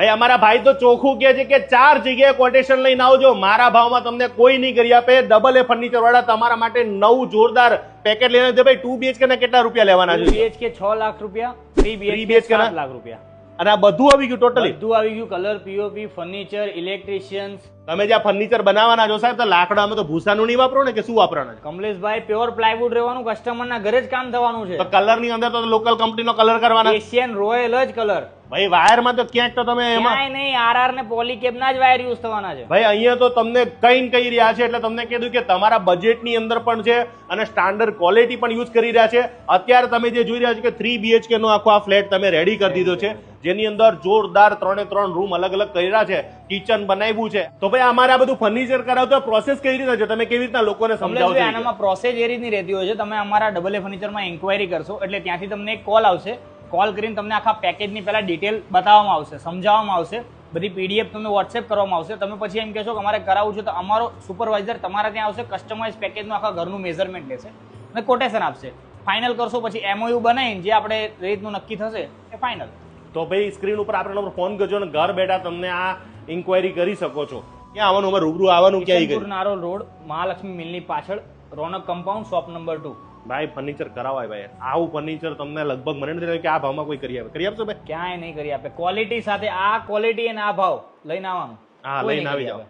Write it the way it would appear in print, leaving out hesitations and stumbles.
ભાઈ અમારા ભાઈ તો ચોખ્ખું કહે છે કે 4 જગ્યાએ કોટેશન લઈને આવજો, મારા ભાવમાં તમને કોઈ નહીં કરી આપે. ડબલ એ ફર્નિચર વાળા તમારા માટે નવું જોરદાર પેકેટ લઈને દે. ભાઈ 2 BHK ના કેટલા રૂપિયા લેવાના છે? 2 BHK 6 લાખ રૂપિયા, 3 BHK 7 લાખ રૂપિયા. અને આ બધું આવી ગયું ટોટલી? બધું આવી ગયું. Colour, POP, furniture, electricians. તમે જ્યાં ફર્નિચર બનાવવાના છો સાહેબ, તો લાકડામાં તો ભૂસાનું નહીં વાપરો ને, કે શું વાપરવાના છે? કમલેશભાઈ, પ્યોર પ્લાયવુડ રહેવાનું, કસ્ટમરના ઘરે જ કામ થવાનું છે. તો કલર ની અંદર તો લોકલ કંપનીનો કલર કરવાના. એશિયન રોયલ જ કલર. ભાઈ વાયરમાં તો ક્યાંક તો તમે એમાં ક્યાંય નહીં, આરઆર ને પોલીકેબના જ વાયર યુઝ થવાના છે. ભાઈ અહીંયા તો તમને કઈ કહી રહ્યા છે, એટલે તમને કીધું કે તમારા બજેટની અંદર પણ છે અને સ્ટાન્ડર્ડ ક્વોલિટી પણ યુઝ કરી રહ્યા છે. અત્યારે તમે જે જોઈ રહ્યા છો કે 3 BHK નો આખો આ ફ્લેટ તમે રેડી કરી દીધો છે, જેની અંદર જોરદાર 3 રૂમ અલગ અલગ કર્યા છે, કિચન બનાવ્યું છે. તો ભાઈ અમારે આ બધું ફર્નિચર કરાવતો પ્રોસેસ કેવી રીતે છે, તમે કેવી રીતના લોકોને સમજાવો છો? આનામાં પ્રોસેસ એ રીતની રહેતી હોય છે. તમે અમારા ડબલ એ ફર્નિચરમાં ઇન્ક્વાયરી કરશો એટલે ત્યાંથી તમને એક કોલ આવશે. કોલ કરીને તમને આખા પેકેજની પહેલા ડિટેલ બતાવવામાં આવશે, સમજાવવામાં આવશે, બધી PDF તમને વોટ્સએપ કરવામાં આવશે. તમે પછી એમ કહેશો કે અમારે કરાવવું છે, તો અમારો સુપરવાઇઝર તમારા ત્યાં આવશે, કસ્ટમાઇઝ પેકેજનું આખા ઘરનું મેઝરમેન્ટ લેશે અને કોટેશન આપશે. ફાઇનલ કરશો પછી MOU બનાવીને જે આપણે રીતનું નક્કી થશે એ ફાઇનલ. તો ભાઈ સ્ક્રીન ઉપર આપણે નંબર ફોન કરજો અને ઘર બેઠા તમને આ ઇન્ક્વાયરી કરી શકો છો. ક્યાં આવવાનું? અમારે રૂબરૂ આવવાનું ક્યાં? નારોલ રોડ, મહાલક્ષ્મી મિલની પાછળ, રોનક કમ્પાઉન્ડ, શોપ નંબર 2. ભાઈ ફર્નિચર કરાવાય ભાઈ. આવું ફર્નિચર તમને લગભગ મને નથી લાગે કે આ ભાવમાં કોઈ કરી આપે. કરી આપશો ભાઈ? ક્યાંય નહીં કરી આપે. ક્વોલિટી સાથે આ ક્વોલિટી અને આ ભાવ લઈને આવવાનું. હા, લઈને આવી જાવ.